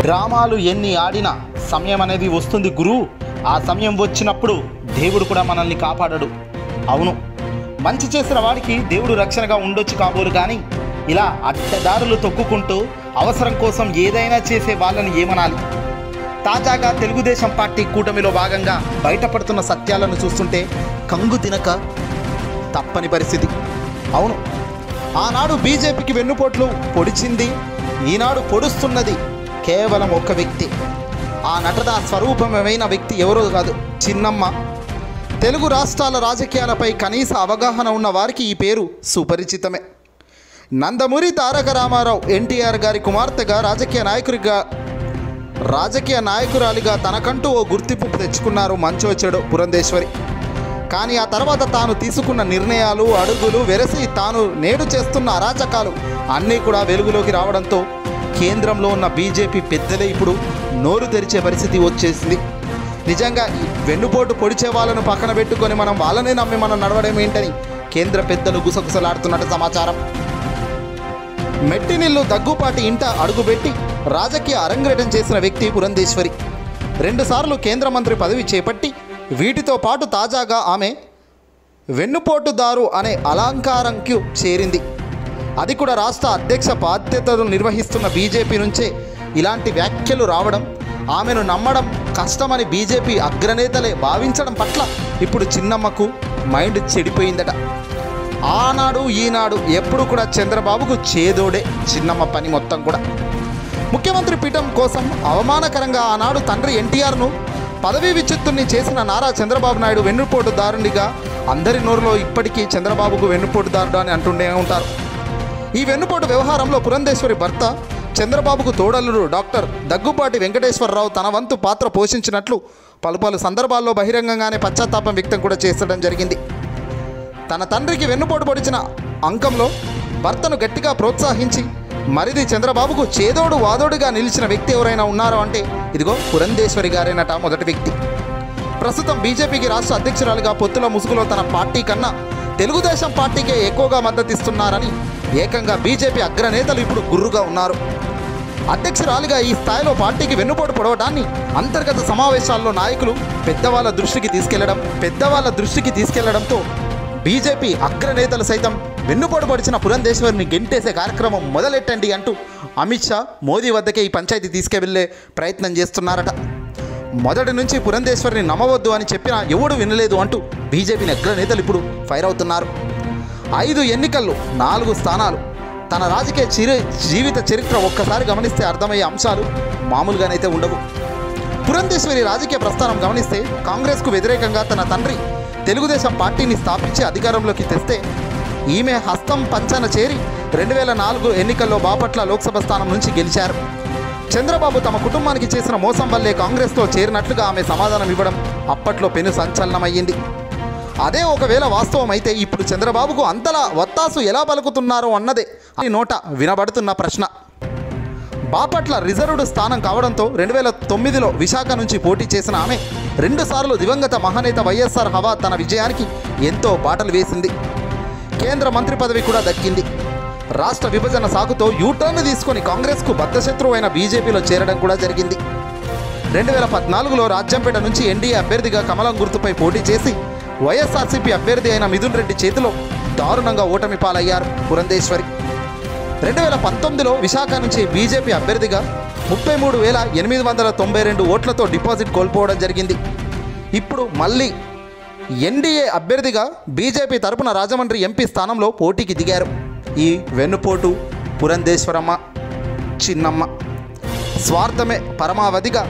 డ్రామాలు ఎన్ని ఆడినా సమయం అనేది వస్తుంది గురు. ఆ సమయం వచ్చినప్పుడు దేవుడు కూడా మనల్ని కాపాడడు. అవును, మంచి చేసిన వాడికి దేవుడు రక్షణగా ఉండొచ్చు కాబోలు, కానీ ఇలా అడ్డదారులు తొక్కుకుంటూ అవసరం కోసం ఏదైనా చేసే వాళ్ళని ఏమనాలి? తాజాగా తెలుగుదేశం పార్టీ కూటమిలో భాగంగా బయటపడుతున్న సత్యాలను చూస్తుంటే కంగు తినక తప్పని పరిస్థితి. అవును, ఆనాడు బీజేపీకి వెన్నుపోట్లు పొడిచింది, ఈనాడు పొడుస్తున్నది కేవలం ఒక్క వ్యక్తి. ఆ నటన స్వరూపమైన వ్యక్తి ఎవరో కాదు, చిన్నమ్మ. తెలుగు రాష్ట్రాల రాజకీయాలపై కనీస అవగాహన ఉన్న వారికి ఈ పేరు సుపరిచితమే. నందమూరి తారక రామారావు ఎన్టీఆర్ గారి కుమార్తెగా రాజకీయ నాయకురాలిగా తనకంటూ ఓ గుర్తింపు తెచ్చుకున్నారు మంచో చెడో పురంధేశ్వరి. కానీ ఆ తర్వాత తాను తీసుకున్న నిర్ణయాలు, అడుగులు వెరసి తాను నేడు చేస్తున్న అరాచకాలు అన్నీ కూడా వెలుగులోకి రావడంతో కేంద్రంలో ఉన్న బీజేపీ పెద్దలే ఇప్పుడు నోరు తెరిచే పరిస్థితి వచ్చేసింది. నిజంగా వెన్నుపోటు పొడిచే వాళ్ళను పక్కన పెట్టుకొని మనం వాళ్ళనే నమ్మి మనం నడవడం ఏంటని కేంద్ర పెద్దలు గుసగుసలాడుతున్నట్టు సమాచారం. మెట్టినిల్లు దగ్గుపాటి ఇంట అడుగుపెట్టి రాజకీయ అరంగేటం చేసిన వ్యక్తి పురంధేశ్వరి. 2 సార్లు కేంద్ర మంత్రి పదవి చేపట్టి వీటితో పాటు తాజాగా ఆమె వెన్నుపోటుదారు అనే అలంకారంకు చేరింది. అది కూడా రాష్ట్ర అధ్యక్ష బాధ్యతలు నిర్వహిస్తున్న బీజేపీ నుంచే ఇలాంటి వ్యాఖ్యలు రావడం, ఆమెను నమ్మడం కష్టమని బీజేపీ అగ్రనేతలే భావించడం పట్ల ఇప్పుడు చిన్నమ్మకు మైండ్ చెడిపోయిందట. ఆనాడు ఈనాడు ఎప్పుడు కూడా చంద్రబాబుకు చేదోడే చిన్నమ్మ పని మొత్తం కూడా. ముఖ్యమంత్రి పీఠం కోసం అవమానకరంగా ఆనాడు తండ్రి ఎన్టీఆర్ను పదవీ విచ్యుత్తుని చేసిన నారా చంద్రబాబు నాయుడు వెన్నుపోటుదారునిగా అందరి నోరులో ఇప్పటికీ చంద్రబాబుకు వెన్నుపోటుదారుడు అని అంటుండే ఉంటారు. ఈ వెన్నుపోటు వ్యవహారంలో పురంధేశ్వరి భర్త చంద్రబాబుకు తోడల్లుడు డాక్టర్ దగ్గుపాటి వెంకటేశ్వరరావు తన వంతు పాత్ర పోషించినట్లు పలు సందర్భాల్లో బహిరంగంగానే పశ్చాత్తాపం వ్యక్తం కూడా చేసడం జరిగింది. తన తండ్రికి వెన్నుపోటు పొడిచిన అంకంలో భర్తను గట్టిగా ప్రోత్సహించి మరిది చంద్రబాబుకు చేదోడు వాదోడుగా నిలిచిన వ్యక్తి ఎవరైనా ఉన్నారో అంటే ఇదిగో పురంధేశ్వరి గారేనట మొదటి వ్యక్తి. ప్రస్తుతం బీజేపీకి రాష్ట్ర అధ్యక్షురాలుగా పొత్తుల ముసుగులో తన పార్టీ కన్నా తెలుగుదేశం పార్టీకే ఎక్కువగా మద్దతిస్తున్నారని ఏకంగా బీజేపీ అగ్రనేతలు ఇప్పుడు గుర్రుగా ఉన్నారు. అధ్యక్షురాలిగా ఈ స్థాయిలో పార్టీకి వెన్నుపోటు పొడవడాన్ని అంతర్గత సమావేశాల్లో నాయకులు పెద్దవాళ్ళ దృష్టికి తీసుకెళ్లడంతో బీజేపీ అగ్రనేతలు సైతం వెన్నుపోటు పొడిచిన పురంధేశ్వరిని గెంటేసే కార్యక్రమం మొదలెట్టండి అంటూ అమిత్ షా మోదీ వద్దకే ఈ పంచాయతీ తీసుకెళ్లే ప్రయత్నం చేస్తున్నారట. మొదటి నుంచి పురంధేశ్వరిని నమ్మవద్దు అని చెప్పినా ఎవడు వినలేదు అంటూ బీజేపీ అగ్రనేతలు ఇప్పుడు ఫైర్ అవుతున్నారు. 5 ఎన్నికల్లో 4 స్థానాలు. తన రాజకీయ జీవిత చరిత్ర ఒక్కసారి గమనిస్తే అర్థమయ్యే అంశాలు మామూలుగానైతే ఉండవు. పురంధేశ్వరి రాజకీయ ప్రస్థానం గమనిస్తే కాంగ్రెస్కు వ్యతిరేకంగా తన తండ్రి తెలుగుదేశం పార్టీని స్థాపించి అధికారంలోకి తెస్తే ఈమె హస్తం పంచన చేరి 2004 ఎన్నికల్లో బాపట్ల లోక్సభ స్థానం నుంచి గెలిచారు. చంద్రబాబు తమ కుటుంబానికి చేసిన మోసం వల్లే కాంగ్రెస్లో చేరినట్లుగా ఆమె సమాధానం ఇవ్వడం అప్పట్లో పెను సంచలనమయ్యింది. అదే ఒకవేళ వాస్తవం అయితే ఇప్పుడు చంద్రబాబుకు అంతలా వత్తాసు ఎలా పలుకుతున్నారో అన్నదే అని నోట వినబడుతున్న ప్రశ్న. బాపట్ల రిజర్వ్డ్ స్థానం కావడంతో 2009లో విశాఖ నుంచి పోటీ చేసిన ఆమె 2 సార్లు దివంగత మహానేత వైఎస్ఆర్ హవా తన విజయానికి ఎంతో బాటలు వేసింది. కేంద్ర మంత్రి పదవి కూడా దక్కింది. రాష్ట్ర విభజన సాకుతో యూటర్న్ తీసుకొని కాంగ్రెస్కు బద్ధశత్రువైన బీజేపీలో చేరడం కూడా జరిగింది. 2014లో రాజ్యంపేట నుంచి ఎన్డీఏ అభ్యర్థిగా కమలం గుర్తుపై పోటీ చేసి వైఎస్ఆర్సీపీ అభ్యర్థి అయిన మిథున్ రెడ్డి చేతిలో దారుణంగా ఓటమి పాలయ్యారు పురంధేశ్వరి. 2019లో విశాఖ నుంచి బీజేపీ అభ్యర్థిగా 33,892 ఓట్లతో డిపాజిట్ కోల్పోవడం జరిగింది. ఇప్పుడు మళ్ళీ ఎన్డీఏ అభ్యర్థిగా బీజేపీ తరపున రాజమండ్రి ఎంపీ స్థానంలో పోటీకి దిగారు ఈ వెన్నుపోటు పురంధేశ్వరమ్మ చిన్నమ్మ. స్వార్థమే పరమావధిగా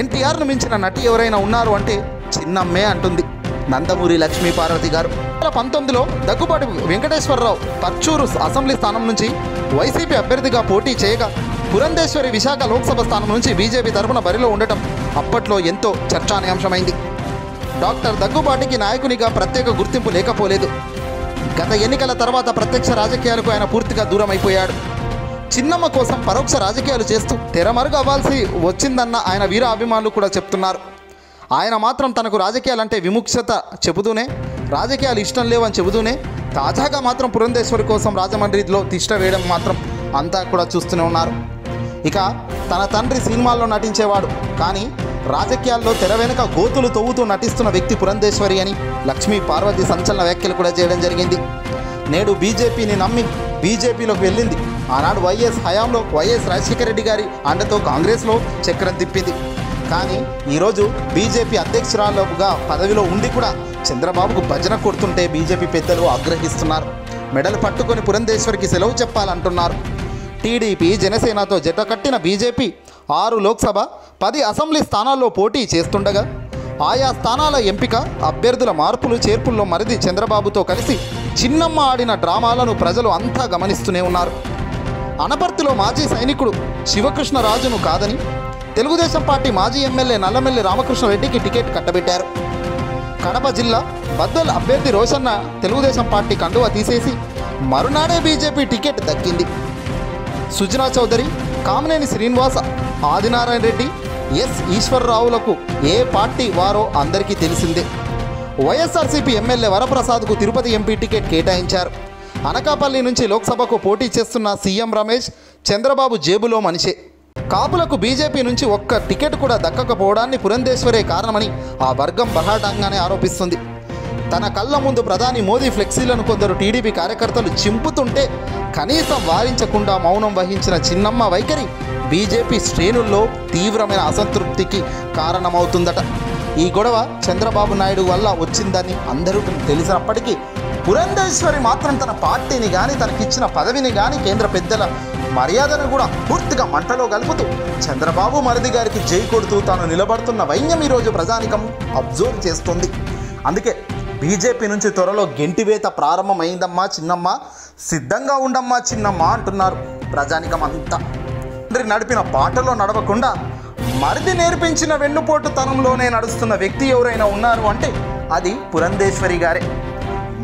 ఎన్టీఆర్ను మించిన నటి ఎవరైనా ఉన్నారు అంటే చిన్నమ్మే అంటుంది నందమూరి లక్ష్మీపార్వతి గారు. 2019లో దగ్గుపాటి వెంకటేశ్వరరావు పర్చూరు అసెంబ్లీ స్థానం నుంచి వైసీపీ అభ్యర్థిగా పోటీ చేయగా పురంధేశ్వరి విశాఖ లోక్సభ స్థానం నుంచి బీజేపీ తరపున బరిలో ఉండటం అప్పట్లో ఎంతో చర్చానీయాంశమైంది. డాక్టర్ దగ్గుపాటికి నాయకునిగా ప్రత్యేక గుర్తింపు లేకపోలేదు. గత ఎన్నికల తర్వాత ప్రత్యక్ష రాజకీయాలకు ఆయన పూర్తిగా దూరం అయిపోయాడు. చిన్నమ్మ కోసం పరోక్ష రాజకీయాలు చేస్తూ తెరమరుగు అవ్వాల్సి వచ్చిందన్న ఆయన వీర అభిమానులు కూడా చెప్తున్నారు. ఆయన మాత్రం తనకు రాజకీయాలంటే విముక్షత చెబుతూనే, రాజకీయాలు ఇష్టం లేవని చెబుతూనే తాజాగా మాత్రం పురంధేశ్వరి కోసం రాజమండ్రిలో తిష్ట వేయడం మాత్రం అంతా కూడా చూస్తూనే ఉన్నారు. ఇక తన తండ్రి సినిమాల్లో నటించేవాడు, కానీ రాజకీయాల్లో తెర వెనుక గోతులు తవ్వుతూ నటిస్తున్న వ్యక్తి పురంధేశ్వరి అని లక్ష్మీ పార్వతి సంచలన వ్యాఖ్యలు కూడా చేయడం జరిగింది. నేడు బీజేపీని నమ్మి బీజేపీలోకి వెళ్ళింది. ఆనాడు వైఎస్ హయాంలో వైఎస్ రాజశేఖర రెడ్డి గారి అండతో కాంగ్రెస్లో చక్రం తిప్పింది. కానీ ఈరోజు బీజేపీ అధ్యక్షురాలుగా పదవిలో ఉండి కూడా చంద్రబాబుకు భజన కొడుతుంటే బీజేపీ పెద్దలు ఆగ్రహిస్తున్నారు. మెడలు పట్టుకొని పురంధేశ్వరికి సెలవు చెప్పాలంటున్నారు. టీడీపీ జనసేనతో జత కట్టిన బీజేపీ 6 లోక్సభ 10 అసెంబ్లీ స్థానాల్లో పోటీ చేస్తుండగా ఆయా స్థానాల ఎంపిక అభ్యర్థుల మార్పులు చేర్పుల్లో మరిది చంద్రబాబుతో కలిసి చిన్నమ్మ ఆడిన డ్రామాలను ప్రజలు అంతా గమనిస్తూనే ఉన్నారు. అనపర్తిలో మాజీ సైనికుడు శివకృష్ణరాజును కాదని తెలుగుదేశం పార్టీ మాజీ ఎమ్మెల్యే నల్లమెల్లి రామకృష్ణారెడ్డికి టికెట్ కట్టబెట్టారు. కడప జిల్లా బద్దల్ అభ్యర్థి రోషన్న తెలుగుదేశం పార్టీ కండువా తీసేసి మరునాడే బీజేపీ టికెట్ దక్కింది. సుజనా చౌదరి, కామినేని శ్రీనివాస, ఆదినారాయణ రెడ్డి, ఎస్ ఈశ్వరరావులకు ఏ పార్టీ వారో అందరికీ తెలిసిందే. వైఎస్ఆర్సీపీ ఎమ్మెల్యే వరప్రసాద్కు తిరుపతి ఎంపీ టికెట్ కేటాయించారు. అనకాపల్లి నుంచి లోక్సభకు పోటీ చేస్తున్న సీఎం రమేష్ చంద్రబాబు జేబులో మనిషే. కాపులకు బీజేపీ నుంచి ఒక్క టికెట్ కూడా దక్కకపోవడాన్ని పురంధేశ్వరే కారణమని ఆ వర్గం బహాటంగానే ఆరోపిస్తుంది. తన కళ్ళ ముందు ప్రధాని మోదీ ఫ్లెక్సీలను కొందరు టీడీపీ కార్యకర్తలు చింపుతుంటే కనీసం వారించకుండా మౌనం వహించిన చిన్నమ్మ వైఖరి బీజేపీ శ్రేణుల్లో తీవ్రమైన అసంతృప్తికి కారణమవుతుందట. ఈ గొడవ చంద్రబాబు నాయుడు వల్ల వచ్చిందని అందరూ తెలిసినప్పటికీ పురంధేశ్వరి మాత్రం తన పార్టీని కానీ తనకిచ్చిన పదవిని కానీ కేంద్ర పెద్దల మర్యాదను కూడా పూర్తిగా మంటలో కలుపుతూ చంద్రబాబు మరిది గారికి జై కొడుతూ తాను నిలబడుతున్న వైన్యం ఈరోజు ప్రజానికం అబ్జర్వ్ చేస్తుంది. అందుకే బీజేపీ నుంచి త్వరలో గెంటివేత ప్రారంభమైందమ్మా చిన్నమ్మ, సిద్ధంగా ఉండమ్మా చిన్నమ్మ అంటున్నారు ప్రజానికం అంతా. తండ్రి నడిపిన బాటలో నడవకుండా మరిది నేర్పించిన వెన్నుపోటుతనంలోనే నడుస్తున్న వ్యక్తి ఎవరైనా ఉన్నారు అంటే అది పురంధేశ్వరి గారే.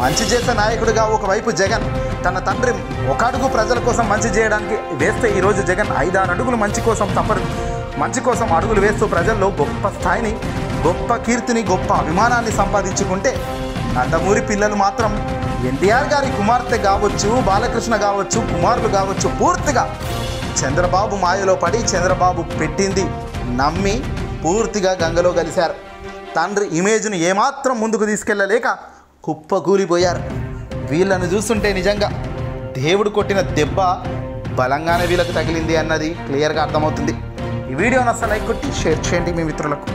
మంచి చేసే నాయకుడిగా ఒకవైపు జగన్ తన తండ్రి ఒక అడుగు ప్రజల కోసం మంచి చేయడానికి వేస్తే ఈరోజు జగన్ 5-6 అడుగులు మంచి కోసం అడుగులు వేస్తూ ప్రజల్లో గొప్ప స్థాయిని, గొప్ప కీర్తిని, గొప్ప అభిమానాన్ని సంపాదించుకుంటే నందమూరి పిల్లలు మాత్రం ఎన్టీఆర్ గారి కుమార్తె కావచ్చు, బాలకృష్ణ కావచ్చు, కుమారులు కావచ్చు, పూర్తిగా చంద్రబాబు మాయలో పడి చంద్రబాబు పెట్టింది నమ్మి పూర్తిగా గంగలో కలిశారు. తండ్రి ఇమేజ్ను ఏమాత్రం ముందుకు తీసుకెళ్ళలేక కుప్పకూలిపోయారు. వీళ్ళను చూస్తుంటే నిజంగా దేవుడు కొట్టిన దెబ్బ బలంగానే వీళ్ళకి తగిలింది అన్నది క్లియర్గా అర్థమవుతుంది. ఈ వీడియోని అసలు లైక్ కొట్టి షేర్ చేయండి మీ మిత్రులకు.